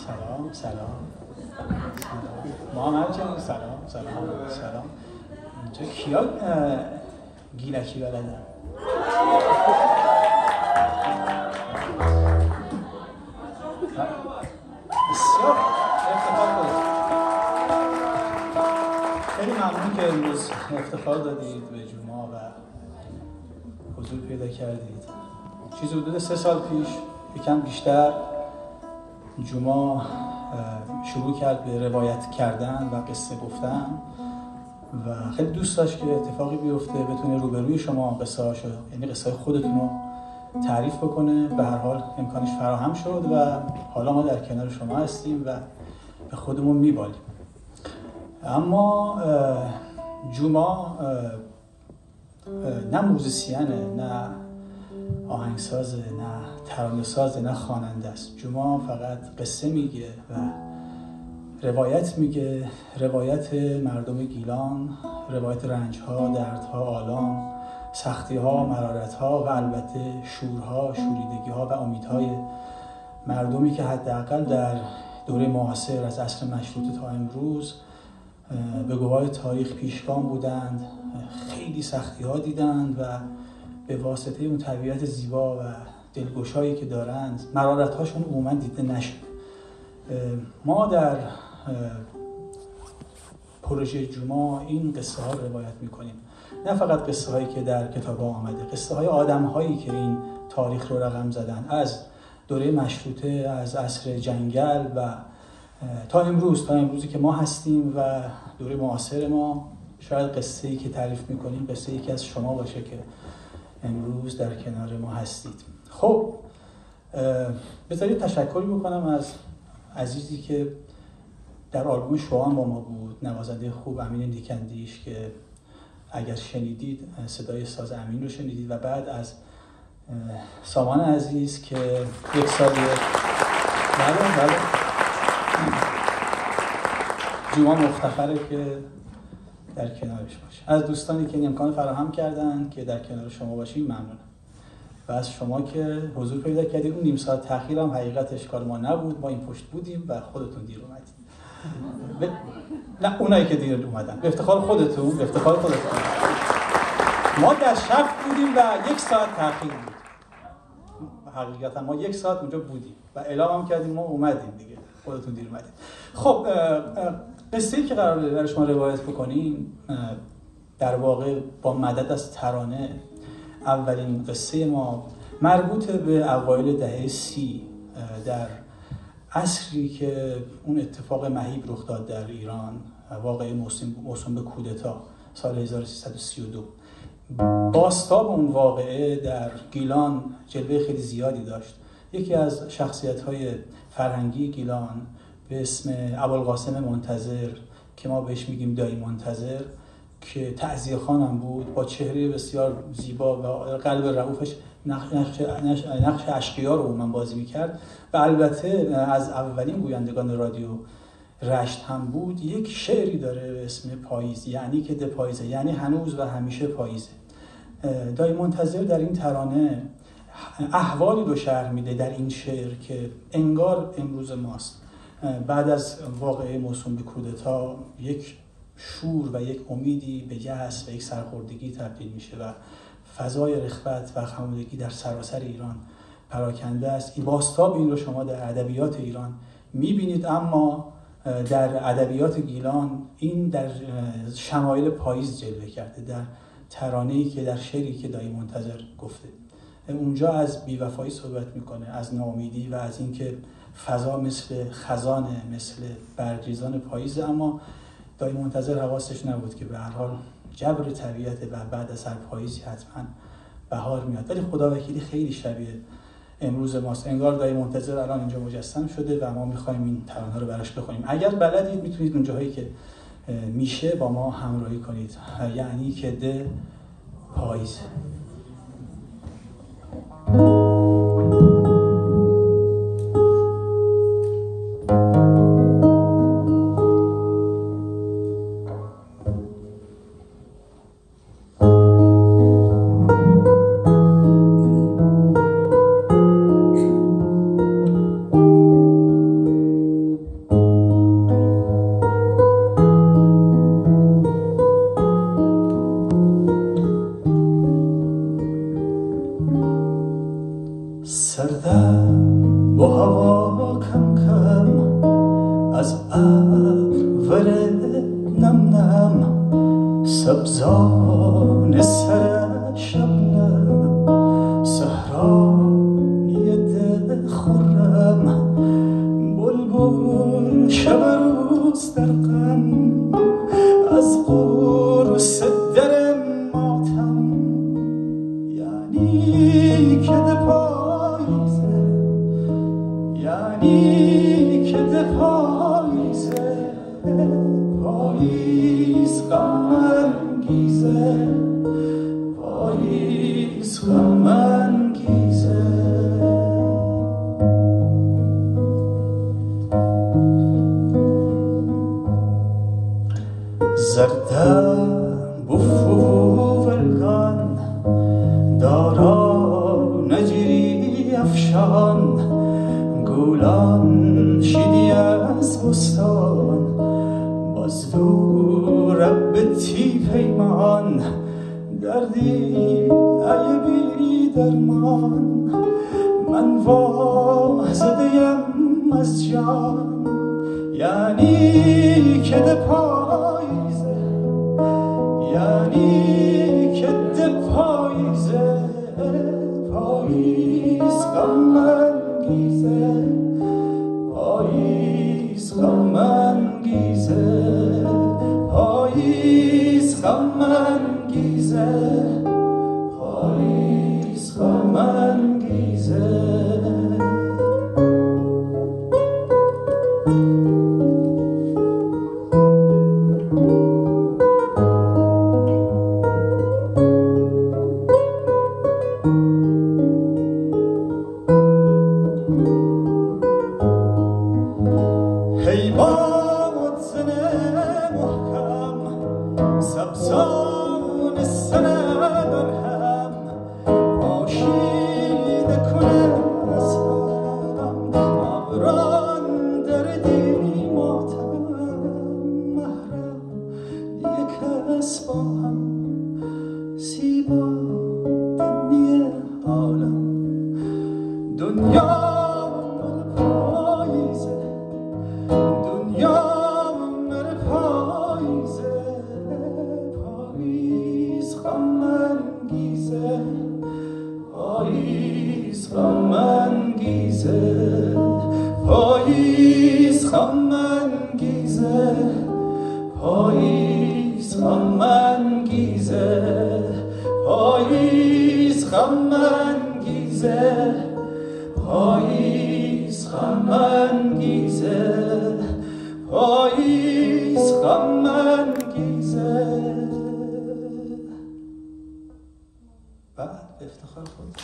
سلام محمد جان، سلام. اینجا کیا گیلکی بلدن؟ بسیار افتخار دارید. خیلی ممنون که امروز افتخار دادید به جوما و حضور پیدا کردید. چیزی حدود 3 سال پیش، یکم بیشتر، جوما شروع کرد به روایت کردن و قصه گفتن و خیلی دوست داشت که اتفاقی بیفته، بتونه روبروی شما قصه‌هاشو، یعنی قصه‌های خودتون رو تعریف بکنه. به هر حال امکانش فراهم شد و حالا ما در کنار شما هستیم و به خودمون میبالیم. اما جوما نه موزیسینه، نه آهنگسازه، نه ترانه‌سازه، نه خواننده است. جوما فقط قصه میگه و روایت میگه، روایت مردم گیلان، روایت رنج‌ها، دردها، آلام، سختی‌ها، مرارت‌ها و البته شورها، شوریدگی‌ها و امیدهای مردمی که حداقل در دوره معاصر از عصر مشروطه تا امروز به گواه تاریخ پیشگام بودند، خیلی سختی‌ها دیدند و به واسطه اون طبیعت زیبا و دلگشایی که دارند مرارت‌هاشون عموما دیده نشد. ما در پروژه جوما این قصه ها رو روایت میکنیم، نه فقط قصه هایی که در کتاب ها آمده، قصه های آدم هایی که این تاریخ رو رقم زدن، از دوره مشروطه، از عصر جنگل و تا امروزی که ما هستیم و دوره معاصر ما. شاید قصه ای که تعریف میکنیم قصه ای که از شما باشه که امروز در کنار ما هستید. خب بذارید تشکری بکنم از عزیزی که در آلبوم شوان با ما بود، نوازنده خوب امین دیکندیش، که اگر شنیدید صدای ساز امین رو شنیدید، و بعد از سامان عزیز که یک سالیه بله جوما مفتخره که در کنارش باشه. از دوستانی که این امکان فراهم کردن که در کنار شما باشیم ممنونم و از شما که حضور پیدا کردید. اون نیم ساعت تأخیر هم حقیقتش کار ما نبود، ما این پشت بودیم و خودتون دیر اومدید. نه اونایی که دیر اومدن به افتخار خودتون، به افتخار خودتون. ما در شب بودیم و 1 ساعت تأخیر بود. حقیقتا ما 1 ساعت اونجا بودیم و اعلام هم کردیم ما اومدیم دیگه، خودتون دیر اومدید. خب قصه‌ای که قراره برای شما روایت بکنیم در واقع با مدد از ترانه، اولین قصه ما مربوط به اوایل دهه 30 در عصری که اون اتفاق مهیب رخ داد در ایران، واقعه موسوم به کودتا سال 1332. بازتاب اون واقعه در گیلان جلوه خیلی زیادی داشت. یکی از شخصیت‌های فرهنگی گیلان به اسم ابوالقاسم منتظر که ما بهش میگیم دایی منتظر، که تعزیه خوانم بود، با چهره بسیار زیبا و قلب رئوفش نقش اشقیا رو من بازی میکرد و البته از اولین گویندگان رادیو رشت هم بود. یک شعری داره به اسم پاییز، یعنی که ده پاییزه، یعنی هنوز و همیشه پاییزه. دایی منتظر در این ترانه احوالی رو شرح میده در این شعر که انگار امروز ماست. بعد از واقعه موسوم به کودتا یک شور و یک امیدی به یأس و یک سرخوردگی تبدیل میشه و فضای رخوت و خمودگی در سراسر ایران پراکنده است. این بازتاب این رو شما در ادبیات ایران میبینید، اما در ادبیات گیلان این در شمایل پاییز جلوه کرده، در ترانه‌ای که در شعری که دایی منتظر گفته. اونجا از بی‌وفایی صحبت میکنه، از ناامیدی و از اینکه فضا مثل خزانه، مثل برگریزان پاییز، اما دایی منتظر حواسش نبود که به هر حال جبر طبیعت و بعد از هر پاییزی حتما بهار میاد. ولی خدا وکیلی خیلی شبیه امروز ماست. انگار دایی منتظر الان اینجا مجسم شده و ما میخوایم این ترانه رو براش بخونیم. اگر بلدید میتونید اون جاهایی که میشه با ما همراهی کنید. یعنی که ده پاییز. با هوا کم کم از ابر نم نم سبزان سر شبنم صحرای دل خرم بلبل شب روز در غم از قرص در ماتم یعنی که ده پاییزه یعنی که ده پاییزه پاییز غم انگیزه پاییز غم انگیزه زردم بفو ولگان دارا نجری افشان گلان شیدی از بستان باز دور رب تی پیمان دردی ای بی درمان من واحزدیم از جان یعنی که ده پاییزه یعنی که ده پاییزه پاییز غم انگیزه پاییز غم انگیزه پاییز غم انگیزه پاییز غم انگیزه حیوانات زنه محکم سبزان سنه برهم پاشیده کنه از هم آران دردی ماتم محرم دیگه کس با هم زیبا دنی عالم دنیا پاییز غم انگیزه پاییز غم انگیزه پاییز غم انگیزه پاییز غم انگیزه پاییز غم انگیزه پاییز غم انگیزه بعد به افتخار خود